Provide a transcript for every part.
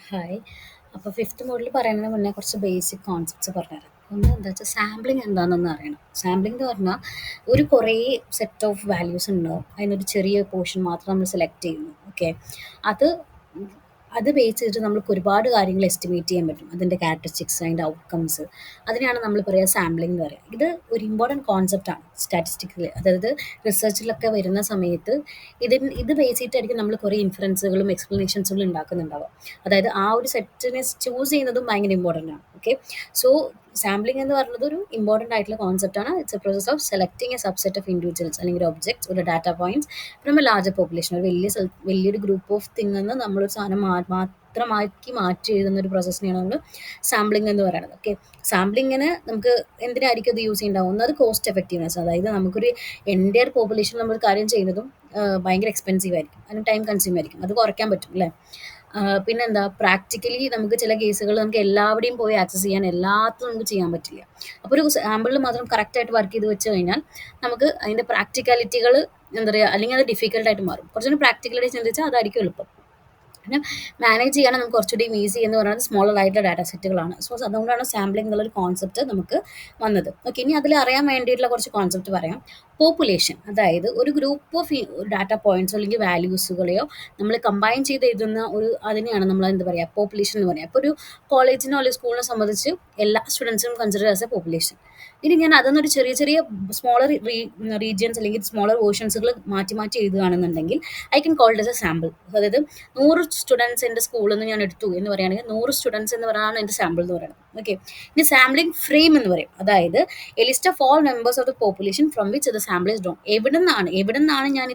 Hi. അപ്പോൾ fifth മോഡിൽ പറയുന്നതിന് മുന്നേ കുറച്ച് ബേസിക് കോൺസെപ്റ്റ്സ് പറഞ്ഞുതരാം. ഒന്ന് എന്താ വെച്ചാൽ സാമ്പിളിംഗ് എന്താണെന്നൊന്ന് അറിയണം. സാമ്പിളിംഗ് എന്ന് പറഞ്ഞാൽ ഒരു കുറേ സെറ്റ് ഓഫ് വാല്യൂസ് ഉണ്ടാവും. അതിനൊരു ചെറിയ പോർഷൻ മാത്രം നമ്മൾ സെലക്ട് ചെയ്യുന്നു. ഓക്കെ. അത് അത് ബേസ് ചെയ്തിട്ട് നമുക്ക് ഒരുപാട് കാര്യങ്ങൾ എസ്റ്റിമേറ്റ് ചെയ്യാൻ പറ്റും. അതിൻ്റെ ക്യാരക്ടറിസ്റ്റിക്സ്, അതിൻ്റെ ഔട്ട്കംസ്, അതിനെയാണ് നമ്മൾ പറയുക സാമ്പിളിംഗ് എന്ന് പറയുക. ഇത് ഒരു ഇമ്പോർട്ടൻറ്റ് കോൺസെപ്റ്റാണ് സ്റ്റാറ്റിസ്റ്റിക്കൽ, അതായത് റിസർച്ചിലൊക്കെ വരുന്ന സമയത്ത് ഇത് ബേസ് ചെയ്തിട്ടായിരിക്കും നമ്മൾ കുറേ ഇൻഫറൻസുകളും എക്സ്പ്ലനേഷൻസുകളും ഉണ്ടാക്കുന്നുണ്ടാവുക. അതായത് ആ ഒരു സെറ്റിനെ ചൂസ് ചെയ്യുന്നതും ഭയങ്കര ഇമ്പോർട്ടൻ്റ് ആണ്. ഓക്കെ. സോ സാമ്പിളിംഗ് എന്ന് പറയുന്നത് ഒരു ഇമ്പോർട്ടൻ്റ് ആയിട്ടുള്ള കോൺസെപ്റ്റാണ്. It's a process of selecting a subset of individuals അല്ലെങ്കിൽ ഒബ്ജക്ട്സ് ഒരു data points from a larger population. ഒരു വലിയൊരു ഗ്രൂപ്പ് ഓഫ് തിങ് എന്ന് നമ്മളൊരു സാധനം മാത്രമാക്കി മാറ്റി എഴുതുന്ന ഒരു പ്രോസസ്സിനെയാണ് നമ്മൾ സാമ്പിളിംഗ് എന്ന് പറയുന്നത്. ഓക്കെ. സാമ്പിളിങ്ങിന് നമുക്ക് എന്തിനായിരിക്കും അത് യൂസ് ചെയ്യുന്നുണ്ടാവും? ഒന്നത് കോസ്റ്റ് എഫക്റ്റീവ്നെസ്, അതായത് നമുക്കൊരു എൻ്റയർ പോപ്പുലേഷൻ നമ്മൾ കാര്യം ചെയ്യുന്നതും ഭയങ്കര എക്സ്പെൻസീവ് ആയിരിക്കും, അതിന് ടൈം കൺസ്യൂം ആയിരിക്കും, അത് കുറയ്ക്കാൻ പറ്റും അല്ലേ. പിന്നെന്താ, പ്രാക്ടിക്കലി നമുക്ക് ചില കേസുകൾ നമുക്ക് എല്ലാവരുടെയും പോയി ആക്സസ് ചെയ്യാൻ എല്ലാത്തും നമുക്ക് ചെയ്യാൻ പറ്റില്ല. അപ്പോൾ ഒരു സാമ്പിളിൽ മാത്രം കറക്റ്റായിട്ട് വർക്ക് ചെയ്ത് വെച്ച് കഴിഞ്ഞാൽ നമുക്ക് അതിൻ്റെ പ്രാക്ടിക്കാലിറ്റികൾ എന്താ പറയുക, അല്ലെങ്കിൽ അത് ഡിഫിക്കൽട്ടായിട്ട് മാറും. കുറച്ചുകൂടി പ്രാക്ടിക്കലായിട്ട് ചിന്തിച്ചാൽ അതായിരിക്കും എളുപ്പം. പിന്നെ മാനേജ് ചെയ്യാൻ നമുക്ക് കുറച്ചുകൂടി ഈസി എന്ന് പറയുന്നത് സ്മോളർ ആയിട്ടുള്ള ഡാറ്റ സെറ്റുകളാണ്. സോ അതുകൊണ്ടാണ് സാമ്പിളിംഗ് എന്നുള്ളൊരു കോൺസെപ്റ്റ് നമുക്ക് വന്നത്. ഓക്കെ. ഇനി അതിൽ അറിയാൻ വേണ്ടിയിട്ടുള്ള കുറച്ച് കോൺസെപ്റ്റ് പറയാം. പോപ്പുലേഷൻ, അതായത് ഒരു ഗ്രൂപ്പ് ഓഫ് ഡാറ്റ പോയിന്റ്സോ അല്ലെങ്കിൽ വാല്യൂസുകളെയോ നമ്മൾ കമ്പൈൻ ചെയ്ത് എഴുതുന്ന അതിനെയാണ് നമ്മൾ എന്താ പറയുക, പോപ്പുലേഷൻ എന്ന് പറയുക. അപ്പോൾ ഒരു കോളേജിനോ അല്ലെങ്കിൽ സ്കൂളിനെ സംബന്ധിച്ച് എല്ലാ സ്റ്റുഡൻസിനും കൺസിഡർ ആസ് എ പോപ്പുലേഷൻ. ഇനി ഞാൻ അതൊന്നൊരു ചെറിയ ചെറിയ സ്മോളർ റീജിയൻസ് അല്ലെങ്കിൽ സ്മോളർ വേർഷൻസുകൾ മാറ്റി മാറ്റി എഴുതുകയാണെന്നുണ്ടെങ്കിൽ I can called as a sample. അതായത് 100 സ്റ്റുഡൻസ് എൻ്റെ സ്കൂളിൽ നിന്ന് ഞാൻ എടുത്തു എന്ന് പറയുകയാണെങ്കിൽ 100 സ്റ്റുഡൻസ് എന്ന് പറയുന്നതാണ് എൻ്റെ സാമ്പിൾ എന്ന് പറയുന്നത്. ഓക്കെ. ഇനി സാമ്പിളിംഗ് ഫ്രെയിം എന്ന് പറയും, അതായത് A list of all members of the population from which the sample is drone. എവിടെ നിന്നാണ് ഞാൻ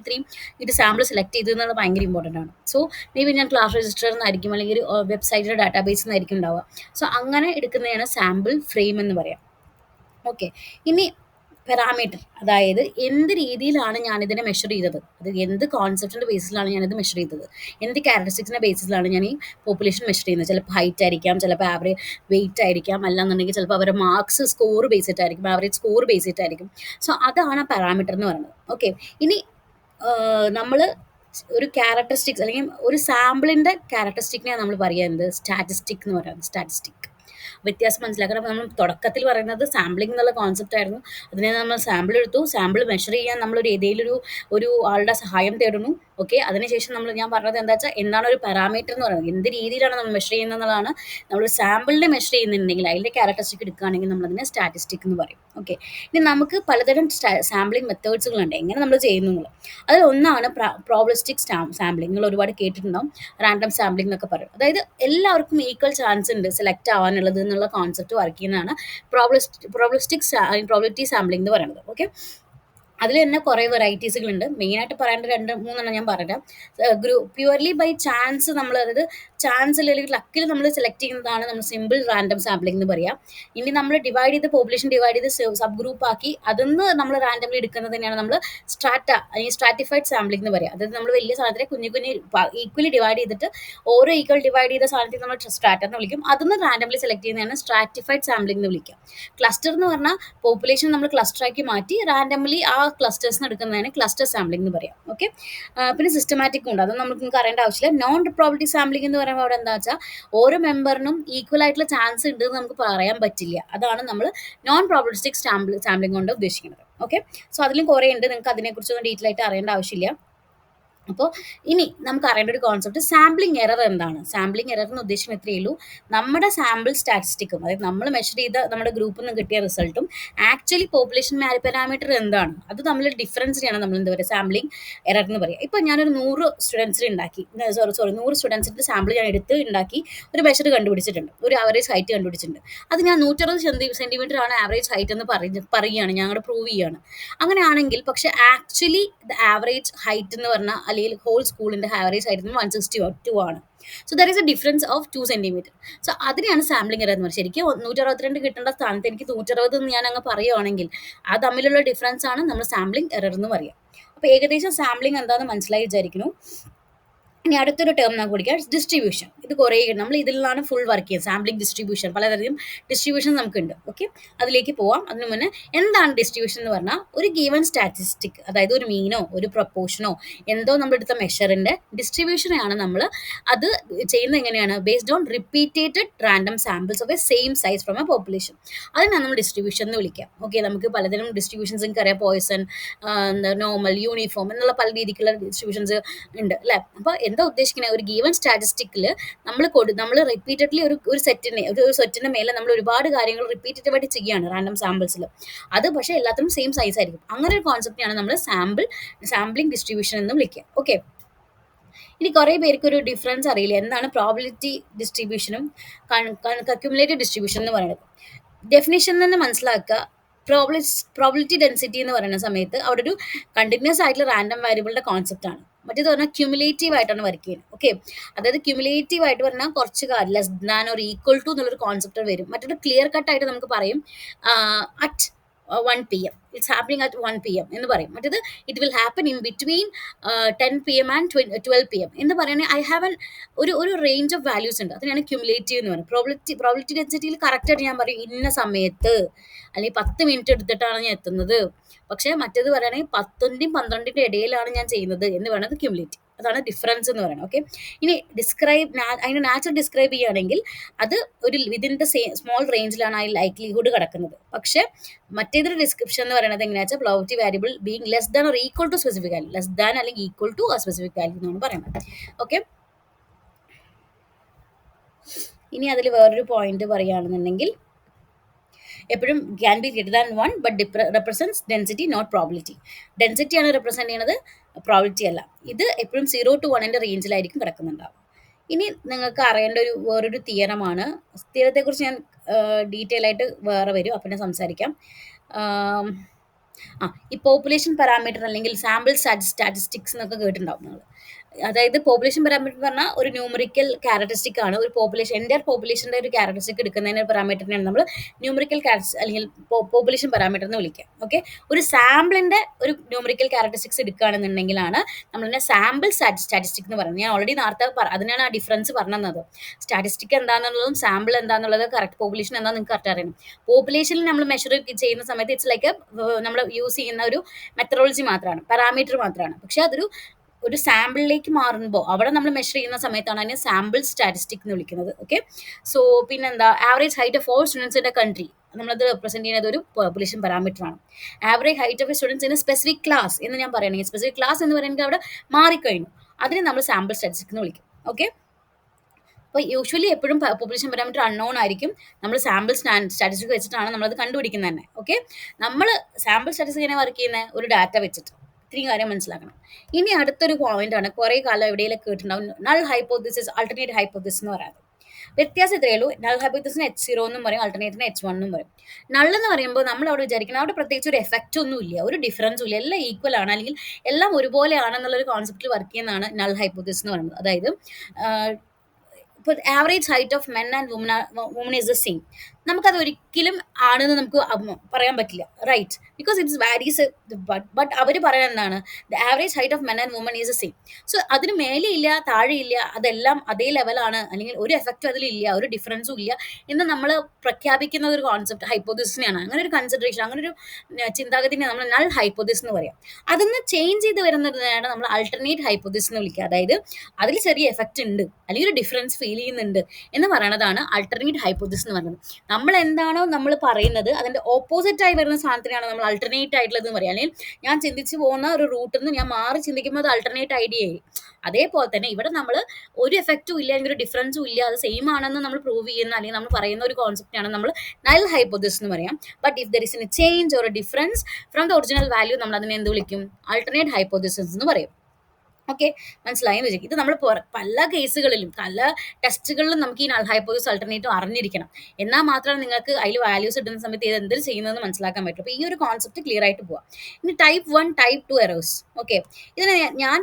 ഇത് സാമ്പിൾ സെലക്ട് ചെയ്തതെന്നുള്ളത് ഭയങ്കര ഇമ്പോർട്ടൻ്റ് ആണ്. സോ മേ ബി ഞാൻ ക്ലാസ് രജിസ്റ്ററിൽ നിന്നായിരിക്കും അല്ലെങ്കിൽ വെബ്സൈറ്റിലെ ഡാറ്റാബേസിൽ നിന്നായിരിക്കും ഉണ്ടാവുക. സോ അങ്ങനെ എടുക്കുന്നതാണ് സാമ്പിൾ ഫ്രെയിം എന്ന് പറയാം. ഓക്കെ. ഇനി പാരാമീറ്റർ, അതായത് എന്ത് രീതിയിലാണ് ഞാനിതിനെ മെഷർ ചെയ്തത്, അത് എന്ത് കോൺസെപ്റ്റിൻ്റെ ബേസിലാണ് ഞാനിത് മെഷർ ചെയ്തത്, എന്ത് ക്യാരക്ടറിസ്റ്റിക്സിൻ്റെ ബേസിലാണ് ഞാൻ ഈ പോപ്പുലേഷൻ മെഷർ ചെയ്യുന്നത്. ചിലപ്പോൾ ഹൈറ്റ് ആയിരിക്കാം, ചിലപ്പോൾ ആവറേജ് വെയിറ്റ് ആയിരിക്കാം, അല്ലാന്നുണ്ടെങ്കിൽ ചിലപ്പോൾ അവരുടെ മാർക്സ് സ്കോർ ബേസിട്ടായിരിക്കും, ആവറേജ് സ്കോർ ബേസിട്ടായിരിക്കും. സോ അതാണ് പാരാമീറ്റർ എന്ന് പറയുന്നത്. ഓക്കെ. ഇനി നമ്മൾ ഒരു ക്യാരക്ടറിസ്റ്റിക്സ് അല്ലെങ്കിൽ ഒരു സാമ്പിളിൻ്റെ ക്യാരക്ടറിസ്റ്റിക്കിനെയാണ് നമ്മൾ പറയുന്നത് സ്റ്റാറ്റിസ്റ്റിക് എന്ന് പറയുന്നത്. സ്റ്റാറ്റിസ്റ്റിക് വ്യത്യാസം മനസ്സിലാക്കണം. അപ്പോൾ നമ്മൾ തുടക്കത്തിൽ പറയുന്നത് സാമ്പിളിംഗ് എന്നുള്ള കോൺസെപ്റ്റ് ആയിരുന്നു. അതിനെ നമ്മൾ സാമ്പിൾ എടുത്തു, സാമ്പിൾ മെഷർ ചെയ്യാൻ നമ്മളൊരു ഒരു ആളുടെ സഹായം തേടുന്നു. ഓക്കെ. അതിനുശേഷം ഞാൻ പറഞ്ഞത് എന്താ വെച്ചാൽ എന്താണ് ഒരു പാരാമീറ്റർ എന്ന് പറയുന്നത്, എന്ത് രീതിയിലാണ് നമ്മൾ മെഷർ ചെയ്യുന്നത് എന്നുള്ളതാണ്. നമ്മൾ സാമ്പിളിനെ മെഷർ ചെയ്യുന്നുണ്ടെങ്കിൽ അതിൻ്റെ ക്യാരക്ടറിസ്റ്റിക് എടുക്കുകയാണെങ്കിൽ നമ്മളതിനെ സ്റ്റാറ്റിസ്റ്റിക് എന്ന് പറയും. ഓക്കെ. ഇനി നമുക്ക് പലതരം സാമ്പിളിംഗ് മെത്തേഡ്സുകളുണ്ട്, എങ്ങനെ നമ്മൾ ചെയ്യുന്നു എന്നുള്ളത്. അതിൽ ഒന്നാണ് പ്രോബബിലിസ്റ്റിക് സാമ്പിളിംഗ്. നിങ്ങൾ ഒരുപാട് കേട്ടിട്ടുണ്ടാവും, റാൻഡം സാമ്പിളിംഗ് എന്നൊക്കെ പറയും. അതായത് എല്ലാവർക്കും ഈക്വൽ ചാൻസ് ഉണ്ട് സെലക്ട് ആവാനുള്ളത് എന്നുള്ള കോൺസെപ്റ്റ് വർക്ക് ചെയ്യുന്നതാണ് പ്രോബബിലിറ്റി സാമ്പിളിംഗ് എന്ന് പറയുന്നത്. ഓക്കെ. അതിൽ തന്നെ കുറേ വെറൈറ്റീസുകളുണ്ട്. മെയിനായിട്ട് പറയേണ്ട 2-3 ഞാൻ പറയാം. പ്യുവർലി ബൈ ചാൻസ്, നമ്മൾ അതായത് ചാൻസിൽ അല്ലെങ്കിൽ ലക്കിൽ നമ്മൾ സെലക്ട് ചെയ്യുന്നതാണ് നമ്മൾ സിമ്പിൾ റാൻഡം സാമ്പിളിംഗ് എന്ന് പറയാം. ഇനി നമ്മൾ പോപ്പുലേഷൻ ഡിവൈഡ് ചെയ്ത് സബ് ഗ്രൂപ്പ് ആക്കി അതിന്ന് നമ്മൾ റാൻഡംലി എടുക്കുന്നത് തന്നെയാണ് നമ്മൾ അല്ലെങ്കിൽ സ്ട്രാറ്റിഫൈഡ് സാമ്പിളിംഗ് എന്ന് പറയാം. അതായത് നമ്മൾ വലിയ സാധനത്തിനെ കുഞ്ഞു ഈക്വലി ഡിവൈഡ് ചെയ്തിട്ട് ഓരോ ഈക്വൽ ഡിവൈഡ് ചെയ്ത സാധനത്തിൽ നമ്മൾ സ്ട്രാറ്റ എന്ന് വിളിക്കും. അതൊന്ന് റാൻഡംലി സെലക്ട് ചെയ്യുന്നതാണ് സ്ട്രാറ്റിഫൈഡ് സാമ്പിളിംഗ് എന്ന് വിളിക്കാം. ക്ലസ്റ്റർ എന്ന് പറഞ്ഞാൽ പോപ്പുലേഷൻ നമ്മൾ ക്ലസ്റ്ററാക്കി മാറ്റി റാൻഡംലി ആ ക്ലസ്റ്റേഴ്സിന് എടുക്കുന്നതിന് ക്ലസ്റ്റർ സാമ്പിളിംഗ് എന്ന് പറയാം. ഓക്കെ. പിന്നെ സിസ്റ്റമാറ്റിക് ഉണ്ട്, അത് നിങ്ങൾക്ക് അറിയേണ്ട ആവശ്യമില്ല. നോൺ പ്രോബബിലിറ്റി സാമ്പിളിംഗ് എന്ന് പറയുമ്പോൾ അവിടെ എന്താ വെച്ചാൽ ഓരോ മെമ്പറിനും ഈക്വൽ ആയിട്ടുള്ള ചാൻസ് ഉണ്ട് എന്ന് നമുക്ക് പറയാൻ പറ്റില്ല. അതാണ് നമ്മൾ നോൺ പ്രോബബിലിസ്റ്റിക് സാമ്പിളിംഗ് കൊണ്ട് ഉദ്ദേശിക്കുന്നത്. ഓക്കെ. സോ അതിലും കുറേ ഉണ്ട്, നിങ്ങൾക്ക് അതിനെക്കുറിച്ചൊന്നും ഡീറ്റെയിൽ ആയിട്ട് അറിയേണ്ട ആവശ്യമില്ല. അപ്പോൾ ഇനി നമുക്ക് അറിയേണ്ട ഒരു കോൺസെപ്റ്റ് സാമ്പിളിംഗ് എറർ എന്താണ്. സാമ്പിളിംഗ് എറർ എന്ന് ഉദ്ദേശിക്കുന്നത് ഇത്രയേ ഉള്ളൂ, നമ്മുടെ സാമ്പിൾ സ്റ്റാറ്റിസ്റ്റിക്കും, അതായത് നമ്മൾ മെഷർ ചെയ്ത നമ്മുടെ ഗ്രൂപ്പിൽ നിന്ന് കിട്ടിയ റിസൾട്ടും ആക്ച്വലി പോപ്പുലേഷൻ പാരാമീറ്റർ എന്താണ്, അത് തമ്മിൽ ഡിഫറൻസിനെയാണ് നമ്മൾ എന്താ പറയുക സാമ്പിളിംഗ് എറർ എന്ന് പറയുക. ഇപ്പോൾ ഞാനൊരു 100 സ്റ്റുഡൻസിന് ഉണ്ടാക്കി 100 സ്റ്റുഡൻസിൻ്റെ സാമ്പിൾ ഞാൻ ഉണ്ടാക്കി ഒരു മെഷർ കണ്ടുപിടിച്ചിട്ടുണ്ട്, ഒരു ആവറേജ് ഹൈറ്റ് കണ്ടുപിടിച്ചിട്ടുണ്ട്. അത് ഞാൻ 160 സെൻറ്റിമീറ്റർ ആണ് ആവറേജ് ഹൈറ്റ് എന്ന് പറയുകയാണ്, ഞങ്ങൾ പ്രൂവ് ചെയ്യുകയാണ്. അങ്ങനെയാണെങ്കിൽ പക്ഷേ ആക്ച്വലി ആവറേജ് ഹൈറ്റ് എന്ന് പറഞ്ഞാൽ അല്ലെങ്കിൽ ഹോൾ സ്കൂളിൻ്റെ ആവറേജ് ഹൈറ്റ് 162 ആണ്. So there is A difference of 2 centimetre. So അതിനെയാണ് സാമ്പിളിംഗ് എറർ എന്ന് പറയുന്നത്. ശരിക്കും 162 കിട്ടേണ്ട സ്ഥാനത്ത് എനിക്ക് 160 എന്ന് ഞാൻ അങ്ങ് പറയുകയാണെങ്കിൽ ആ തമ്മിലുള്ള ഡിഫറൻസ് ആണ് നമ്മൾ സാമ്പിളിംഗ് എറർ എന്ന് പറയുക. അപ്പോൾ ഏകദേശം സാമ്പിളിംഗ് എന്താണെന്ന് മനസ്സിലായി വിചാരിക്കുന്നു. ഇനി അടുത്തൊരു ടേം നമുക്ക് പഠിക്കാം, ഡിസ്ട്രിബ്യൂഷൻ. ഇത് കുറേ നമ്മൾ ഇതിലാണ് ഫുൾ വർക്ക് ചെയ്യുന്നത്. സാമ്പിളിംഗ്, ഡിസ്ട്രിബ്യൂഷൻ, പലതരം ഡിസ്ട്രിബ്യൂഷൻ നമുക്കുണ്ട്. ഓക്കെ, അതിലേക്ക് പോവാം. അതിന് മുന്നേ എന്താണ് ഡിസ്ട്രിബ്യൂഷൻ എന്ന് പറഞ്ഞാൽ, ഒരു ഗീവൻ സ്റ്റാറ്റിസ്റ്റിക്, അതായത് ഒരു മീനോ ഒരു പ്രൊപ്പോർഷനോ എന്തോ നമ്മളെടുത്ത മെഷറിൻ്റെ ഡിസ്ട്രിബ്യൂഷനെയാണ് നമ്മൾ അത് ചെയ്യുന്നത്. എങ്ങനെയാണ്? Based on repeated random samples of A same size from A population. അതിനാണ് നമ്മൾ ഡിസ്ട്രിബ്യൂഷൻ എന്ന് വിളിക്കാം. ഓക്കെ, നമുക്ക് പലതരം ഡിസ്ട്രിബ്യൂഷൻസ് എനിക്കറിയാം. പോയ്സൺ, എന്താ നോർമൽ, യൂണിഫോം എന്നുള്ള പല രീതിക്കുള്ള ഡിസ്ട്രിബ്യൂഷൻസ് ഉണ്ട് അല്ലേ. അപ്പോൾ എന്താ ഉദ്ദേശിക്കുന്നത്? ഒരു ഗീവൻ സ്റ്റാറ്റിസ്റ്റിക്കിൽ നമ്മൾ റിപ്പീറ്റഡ്ലി ഒരു സെറ്റിന്റെ മേലെ നമ്മൾ ഒരുപാട് കാര്യങ്ങൾ റിപ്പീറ്റഡായിട്ട് ചെയ്യുകയാണ് റാൻഡം സാമ്പിൾസിൽ. അത് പക്ഷേ എല്ലാത്തിനും സെയിം സൈസ് ആയിരിക്കും. അങ്ങനെ ഒരു കോൺസെപ്റ്റിനാണ് നമ്മൾ സാമ്പിളിംഗ് ഡിസ്ട്രിബ്യൂഷൻ എന്ന് വിളിക്കുക. ഓക്കെ, ഇനി കുറേ പേർക്ക് ഒരു ഡിഫറൻസ് അറിയില്ല, എന്താണ് പ്രോബിലിറ്റി ഡിസ്ട്രിബ്യൂഷനും അക്യുമുലേറ്റഡ് ഡിസ്ട്രിബ്യൂഷൻ എന്ന് പറയുന്നത്. ഡെഫിനേഷൻ തന്നെ മനസ്സിലാക്കുക. പ്രോബിലിറ്റി ഡെൻസിറ്റി എന്ന് പറയുന്ന സമയത്ത് അവിടെ ഒരു കണ്ടിന്യൂസ് ആയിട്ടുള്ള റാൻഡം വാരിയബിളിന്റെ കോൺസെപ്റ്റ് ആണ്. മറ്റേത് പറഞ്ഞാൽ ക്യുമുലേറ്റീവ് ആയിട്ടാണ് വർക്ക് ചെയ്യുന്നത്. ഓക്കെ, അതായത് ക്യുമുലേറ്റീവ് ആയിട്ട് പറഞ്ഞാൽ കുറച്ച് കാര്യം less than or equal to എന്നുള്ളൊരു കോൺസെപ്റ്റ് വരും. മറ്റൊരു ക്ലിയർ കട്ട് ആയിട്ട് നമുക്ക് പറയും at 1 PM, it's happening at 1 PM എന്ന് പറയും. മറ്റേത് it will happen in between 10 PM and 12 PM എന്ന് പറയുന്നത് ഐ ഹാവ് ഒരു റേഞ്ച് ഓഫ് വാല്യൂസ് ഉണ്ട്. അതിനാണ് ക്യുമുലേറ്റീവ് എന്ന് പറയുന്നത്. പ്രോബിലിറ്റി ഡെൻസിറ്റിയിൽ കറക്റ്റായിട്ട് ഞാൻ പറയും ഇന്ന സമയത്ത് അല്ലെങ്കിൽ 10 മിനിറ്റ് എടുത്തിട്ടാണ് ഞാൻ എത്തുന്നത്. പക്ഷേ മറ്റേത് പറയുകയാണെങ്കിൽ 10ന്റെയും 12ന്റെയും ഇടയിലാണ് ഞാൻ ചെയ്യുന്നത് എന്ന് പറയുന്നത് ക്യുമുലേറ്റീവ്. അതാണ് ഡിഫറൻസ് എന്ന് പറയുന്നത്. ഓക്കെ, ഇനി അതിന് നാച്ചുറൽ ഡിസ്ക്രൈബ് ചെയ്യുകയാണെങ്കിൽ അത് ഒരു വിതിൻ ദ സ്മോൾ റേഞ്ചിലാണ് ആ ലൈക്ലിഹുഡ് കിടക്കുന്നത്. പക്ഷേ മറ്റേതൊരു ഡിസ്ക്രിപ്ഷൻ എന്ന് പറയുന്നത് എങ്ങനെയാ വെച്ചാൽ probability variable being less than or equal to specific value, less than അല്ലെങ്കിൽ ഈക്വൽ ടു ആ സ്പെസിഫിക് വാല്യൂ എന്നാണ് പറയുന്നത്. ഓക്കെ, ഇനി അതിൽ വേറൊരു പോയിന്റ് പറയുകയാണെന്നുണ്ടെങ്കിൽ എപ്പോഴും can be greater than 1 but represents density not probability. ഡെൻസിറ്റിയാണ് റെപ്രസെൻറ്റ് ചെയ്യുന്നത്, പ്രോബിലിറ്റി അല്ല. ഇത് എപ്പോഴും 0 to 1 റേഞ്ചിലായിരിക്കും കിടക്കുന്നുണ്ടാവും. ഇനി നിങ്ങൾക്ക് അറിയേണ്ട വേറൊരു തിയറമാണ്. തിയറത്തെക്കുറിച്ച് ഞാൻ ഡീറ്റെയിൽ ആയിട്ട് വേറെ വരും, അപ്പം ഞാൻ സംസാരിക്കാം. ഈ പോപ്പുലേഷൻ പാരാമീറ്റർ അല്ലെങ്കിൽ സാമ്പിൾ സ്റ്റാറ്റിസ്റ്റിക്സ് എന്നൊക്കെ കേട്ടിട്ടുണ്ടാവും നിങ്ങൾ. അതായത് പോപ്പുലേഷൻ പാരാമീറ്റർ എന്ന് പറഞ്ഞാൽ ഒരു ന്യൂമറിക്കൽ ക്യാരക്ടറിസ്റ്റിക് ആണ്. ഒരു പോപ്പുലേഷൻ എൻ്റയർ പോപ്പുലേഷൻ്റെ ഒരു ക്യാരക്ടറിസ്റ്റിക് എടുക്കുന്നതിന് പാരാമീറ്ററിനെയാണ് നമ്മൾ ന്യൂമറിക്കൽ അല്ലെങ്കിൽ പോപ്പുലേഷൻ പാരാമീറ്റർ എന്ന് വിളിക്കുക. ഓക്കെ, ഒരു സാമ്പിളിൻ്റെ ഒരു ന്യൂമറിക്കൽ ക്യാരക്ടറിസ്റ്റിക്സ് എടുക്കുകയാണെന്നുണ്ടെങ്കിലാണ് നമ്മളിനെ സാമ്പിൾ സ്റ്റാറ്റിസ്റ്റിക് എന്ന് പറയുന്നത്. ഞാൻ ഓൾറെഡി നേരത്തെ അതിനാണ് ആ ഡിഫറൻസ് പറഞ്ഞത്. സ്റ്റാറ്റിസ്റ്റിക് എന്താണെന്നുള്ളതും സാമ്പിൾ എന്താണെന്നുള്ളത് കറക്റ്റ് പോപ്പുലേഷൻ എന്താണെന്ന് നിങ്ങൾക്ക് കറക്റ്റ് അറിയണം. പോപ്പുലേഷനിൽ നമ്മൾ മെഷർ ചെയ്യുന്ന സമയത്ത് ഇറ്റ്സ് ലൈക്ക് നമ്മൾ യൂസ് ചെയ്യുന്ന ഒരു മെത്തഡോളജി മാത്രമാണ്, പാരാമീറ്റർ മാത്രമാണ്. പക്ഷെ ഒരു സാമ്പിളിലേക്ക് മാറുമ്പോൾ അവിടെ നമ്മൾ മെഷർ ചെയ്യുന്ന സമയത്താണ് അതിനെ സാമ്പിൾ സ്റ്റാറ്റിസ്റ്റിക് എന്ന് വിളിക്കുന്നത്. ഓക്കെ, സോ പിന്നെന്താ, average height of all students in A country, നമ്മളത് റെപ്രസെൻറ്റ് ചെയ്യുന്നത് ഒരു പോപ്പുലേഷൻ പാരാമീറ്റർ ആണ്. Average height of students in A specific class എന്ന് ഞാൻ പറയുകയാണെങ്കിൽ സ്പെസിഫിക് ക്ലാസ് എന്ന് പറയുന്നത് അവിടെ മാറിക്കഴിഞ്ഞു, അതിനെ നമ്മൾ സാമ്പിൾ സ്റ്റാറ്റിസ്റ്റിക് എന്ന് വിളിക്കും. ഓക്കെ, അപ്പോൾ യൂഷ്വലി എപ്പോഴും പോപ്പുലേഷൻ പാരാമീറ്റർ അൺനോൺ ആയിരിക്കും. നമ്മൾ സാമ്പിൾ സ്റ്റാറ്റിസ്റ്റിക് വെച്ചിട്ടാണ് നമ്മളത് കണ്ടുപിടിക്കുന്നത് തന്നെ. ഓക്കെ, നമ്മൾ സാമ്പിൾ സ്റ്റാറ്റിസ്റ്റിക് എങ്ങനെ വർക്ക് ചെയ്യുന്നത്? ഒരു ഡാറ്റ വെച്ചിട്ട്. ഇത്രയും കാര്യം മനസ്സിലാക്കണം. ഇനി അടുത്തൊരു പോയിന്റ് ആണ്, കുറേ കാലം എവിടെയെങ്കിലും കേട്ടിട്ടുണ്ടാവും, നൾ ഹൈപ്പോത്തിസിസ്, അൾട്ടർനേറ്റ് ഹൈപ്പോത്തിസിസ് എന്ന് പറയുന്നത്. വ്യത്യാസം ഇത്രയേ ഉള്ളൂ. നൾ ഹൈപ്പോത്തിസിന് H0 എന്നും പറയും, അൾട്ടർനേറ്റിന് H1 എന്നും പറയും. നൾ എന്ന് പറയുമ്പോൾ നമ്മൾ അവിടെ വിചാരിക്കണം അവിടെ പ്രത്യേകിച്ച് ഒരു എഫക്റ്റ് ഒന്നും ഇല്ല, ഒരു ഡിഫറൻസും ഇല്ല, എല്ലാം ഈക്വൽ ആണ് അല്ലെങ്കിൽ എല്ലാം ഒരുപോലെയാണെന്നുള്ളൊരു കോൺസെപ്റ്റിൽ വർക്ക് ചെയ്യുന്നതാണ് നൾ ഹൈപ്പോത്തിസിസ് എന്ന് പറയുന്നത്. അതായത് ഇപ്പോൾ average height of men and woman is the same. നമുക്കത് ഒരിക്കലും ആണെന്ന് നമുക്ക് പറയാൻ പറ്റില്ല, right? Because it's varies. But അവർ പറയുന്നത് എന്താണ്? The average height of men and woman is the same. So അതിന് മേലെയില്ല താഴെയില്ല, അതെല്ലാം അതേ ലെവലാണ്, അല്ലെങ്കിൽ ഒരു എഫക്റ്റും അതിലില്ല, ഒരു ഡിഫറൻസും ഇല്ല എന്ന് നമ്മൾ പ്രഖ്യാപിക്കുന്ന ഒരു കോൺസെപ്റ്റ് ഹൈപ്പോത്തിസിനെയാണ്. അങ്ങനെ ഒരു കൺസിഡറേഷൻ, അങ്ങനെ ഒരു ചിന്താഗതിനെ നമ്മൾ നൾ ഹൈപ്പോത്തിസിസ് എന്ന് പറയാം. അതൊന്ന് ചേഞ്ച് ചെയ്ത് വരുന്നതിനാണ് നമ്മൾ അൾട്ടർനേറ്റ് ഹൈപ്പോത്തിസിസ് എന്ന് വിളിക്കുക. അതായത് അതിൽ ചെറിയ എഫക്റ്റ് ഉണ്ട് അല്ലെങ്കിൽ ഒരു ഡിഫറൻസ് ഫീൽ ചെയ്യുന്നുണ്ട് എന്ന് പറയുന്നതാണ് അൾട്ടർനേറ്റ് ഹൈപ്പോത്തിസിസ് എന്ന് പറയുന്നത്. നമ്മൾ എന്താണോ നമ്മൾ പറയുന്നത് അതിൻ്റെ ഓപ്പോസിറ്റ് ആയി വരുന്ന സാധനത്തിനാണ് നമ്മൾ അൾട്ടർനേറ്റ് ആയിട്ടുള്ളത് എന്ന് പറയുക. അല്ലെങ്കിൽ ഞാൻ ചിന്തിച്ച് പോകുന്ന ഒരു റൂട്ടിൽ നിന്ന് ഞാൻ മാറി ചിന്തിക്കുമ്പോൾ അത് അൾട്ടർനേറ്റ് ഐഡിയ ആയി. അതേപോലെ തന്നെ ഇവിടെ നമ്മൾ ഒരു എഫക്റ്റും ഇല്ല അല്ലെങ്കിൽ ഒരു ഡിഫറൻസും ഇല്ല, അത് സെയിം ആണെന്ന് നമ്മൾ പ്രൂവ് ചെയ്യുന്ന അല്ലെങ്കിൽ നമ്മൾ പറയുന്ന ഒരു കോൺസെപ്റ്റാണ് നമ്മൾ നൾ ഹൈപ്പോത്തിസിസ് എന്ന് പറയാം. But if there is A change or A difference from the original value നമ്മൾ അതിനെ എന്ത് വിളിക്കും? അൾട്ടർനേറ്റ് ഹൈപ്പോത്തിസിസ് എന്ന് പറയും. ഓക്കെ, മനസ്സിലായെന്ന് വിചാരിക്കും. ഇത് നമ്മൾ പല കേസുകളിലും പല ടെസ്റ്റുകളിലും നമുക്ക് ഈ നൾ ഹൈപ്പോത്തിസിസ് അൾട്ടർനേറ്റീവ് അറിഞ്ഞിരിക്കണം. എന്നാൽ മാത്രമേ നിങ്ങൾക്ക് അതിൽ വാല്യൂസ് ഇടുന്ന സമയത്ത് ഇത് എന്തൊരു ചെയ്യുന്നതെന്ന് മനസ്സിലാക്കാൻ പറ്റും. അപ്പോൾ ഈ ഒരു കോൺസെപ്റ്റ് ക്ലിയർ ആയിട്ട് പോവാം. ഇനി ടൈപ്പ് 1, ടൈപ്പ് 2 എറേഴ്സ്. ഓക്കെ, ഇതിനെ ഞാൻ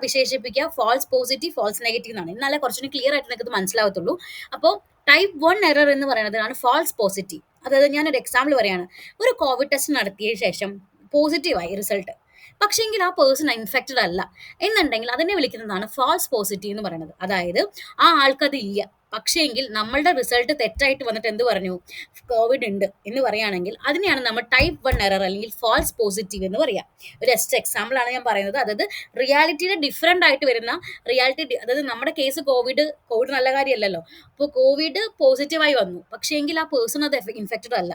വിശേഷിപ്പിക്കുക ഫാൾസ് പോസിറ്റീവ്, ഫാൾസ് നെഗറ്റീവ് എന്നാണ്. എന്നാലേ കുറച്ചുകൂടി ക്ലിയർ ആയിട്ട് നിങ്ങൾക്ക് മനസ്സിലാവത്തുള്ളൂ. അപ്പോൾ ടൈപ്പ് 1 എറർ എന്ന് പറയുന്നതാണ് ഫാൾസ് പോസിറ്റീവ്. അതായത് ഞാനൊരു എക്സാമ്പിൾ പറയാണ്. ഒരു കോവിഡ് ടെസ്റ്റ് നടത്തിയ ശേഷം പോസിറ്റീവായി റിസൾട്ട്, പക്ഷേങ്കിൽ ആ പേഴ്സൺ ഇൻഫെക്റ്റഡ് അല്ല എന്നുണ്ടെങ്കിൽ അതിനെ വിളിക്കുന്നതാണ് ഫാൾസ് പോസിറ്റീവ് എന്ന് പറയുന്നത്. അതായത് ആ ആൾക്കതില്ല, പക്ഷേങ്കിൽ നമ്മളുടെ റിസൾട്ട് തെറ്റായിട്ട് വന്നിട്ട് എന്ത് പറഞ്ഞു, കോവിഡ് ഉണ്ട് എന്ന് പറയുകയാണെങ്കിൽ അതിനെയാണ് നമ്മൾ ടൈപ്പ് 1 എറർ അല്ലെങ്കിൽ ഫാൾസ് പോസിറ്റീവ് എന്ന് പറയാം. ഒരു ജസ്റ്റ് എക്സാമ്പിൾ ആണ് ഞാൻ പറയുന്നത്. അതായത് റിയാലിറ്റിയുടെ ഡിഫറെൻ്റ് ആയിട്ട് വരുന്ന റിയാലിറ്റി, അതായത് നമ്മുടെ കേസ് കോവിഡ് നല്ല കാര്യമല്ലല്ലോ. അപ്പോൾ കോവിഡ് പോസിറ്റീവായി വന്നു, പക്ഷേ എങ്കിൽ ആ പേഴ്സൺ അത് ഇൻഫെക്റ്റഡ് അല്ല.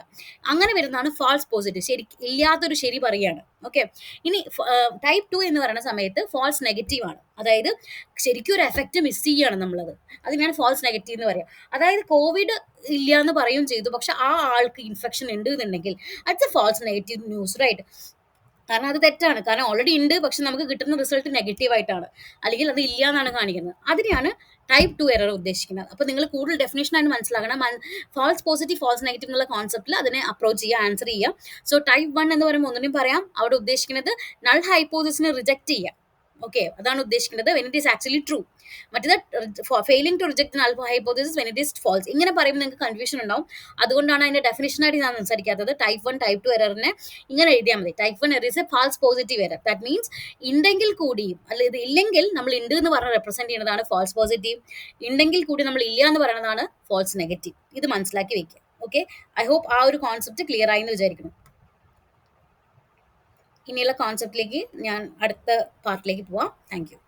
അങ്ങനെ വരുന്നതാണ് ഫാൾസ് പോസിറ്റീവ്, ശരി ഇല്ലാത്തൊരു ശരി പറയുകയാണ്. ഓക്കെ. ഇനി ടൈപ്പ് 2 എന്ന് പറയുന്ന സമയത്ത് ഫാൾസ് നെഗറ്റീവ് ആണ്. അതായത് ശരിക്കും ഒരു എഫക്റ്റ് മിസ് ചെയ്യാണ് നമ്മളത്. അതിനാണ് ഫാൾസ് നെഗറ്റീവ് എന്ന് പറയുക. അതായത് കോവിഡ് ഇല്ല എന്ന് പറയുകയും ചെയ്തു, പക്ഷെ ആ ആൾക്ക് ഇൻഫെക്ഷൻ ഉണ്ട് എന്നുണ്ടെങ്കിൽ it's a false negative news, right? കാരണം അത് തെറ്റാണ്. കാരണം ഓൾറെഡി ഉണ്ട്, പക്ഷെ നമുക്ക് കിട്ടുന്ന റിസൾട്ട് നെഗറ്റീവ് ആയിട്ടാണ്, അല്ലെങ്കിൽ അത് ഇല്ല എന്നാണ് കാണിക്കുന്നത്. അതിനെയാണ് ടൈപ്പ് 2 എറർ ഉദ്ദേശിക്കുന്നത്. അപ്പോൾ നിങ്ങൾ കൂടുതൽ ഡെഫിനേഷൻ ആയിട്ട് മനസ്സിലാക്കണം. ഫാൾസ് പോസിറ്റീവ്, ഫാൾസ് നെഗറ്റീവ് എന്നുള്ള കോൺസെപ്റ്റിൽ അതിനെ അപ്രോച്ച് ചെയ്യുക, ആൻസർ ചെയ്യുക. സോ ടൈപ്പ് 1 എന്ന് പറയുമ്പോൾ ഒന്നിനും പറയാം, അവിടെ ഉദ്ദേശിക്കുന്നത് നൾ ഹൈപ്പോസിസിനെ റിജക്ട് ചെയ്യുക. ഓക്കെ, അതാണ് ഉദ്ദേശിക്കുന്നത് when it is actually true. മറ്റേത് failing to reject null hypothesis when it is false. ഇങ്ങനെ പറയുമ്പോൾ നിങ്ങൾക്ക് കൺഫ്യൂഷൻ ഉണ്ടാവും. അതുകൊണ്ടാണ് അതിന്റെ ഡെഫിനേഷനായിട്ട് ഞാൻ സംസാരിക്കാത്തത്. ടൈപ്പ് 1 ടൈപ്പ് 2 എററിനെ ഇങ്ങനെ എഴുതിയാൽ മതി. Type 1 error is a false positive error. That means ഉണ്ടെങ്കിൽ കൂടിയും, അല്ല ഇത് ഇല്ലെങ്കിൽ നമ്മൾ ഉണ്ട് എന്ന് പറഞ്ഞ് റെപ്രസെന്റ് ചെയ്യുന്നതാണ് ഫാൾസ് പോസിറ്റീവ്. ഉണ്ടെങ്കിൽ കൂടി നമ്മൾ ഇല്ല എന്ന് പറയുന്നതാണ് ഫാൾസ് നെഗറ്റീവ്. ഇത് മനസ്സിലാക്കി വെക്കുക. ഓക്കെ, ഐ ഹോപ്പ് ആ ഒരു കോൺസെപ്റ്റ് ക്ലിയർ ആയി എന്ന് വിചാരിക്കുന്നു. ഇനിയുള്ള കോൺസെപ്റ്റിലേക്ക് ഞാൻ അടുത്ത പാർട്ടിലേക്ക് പോവാം. Thank you.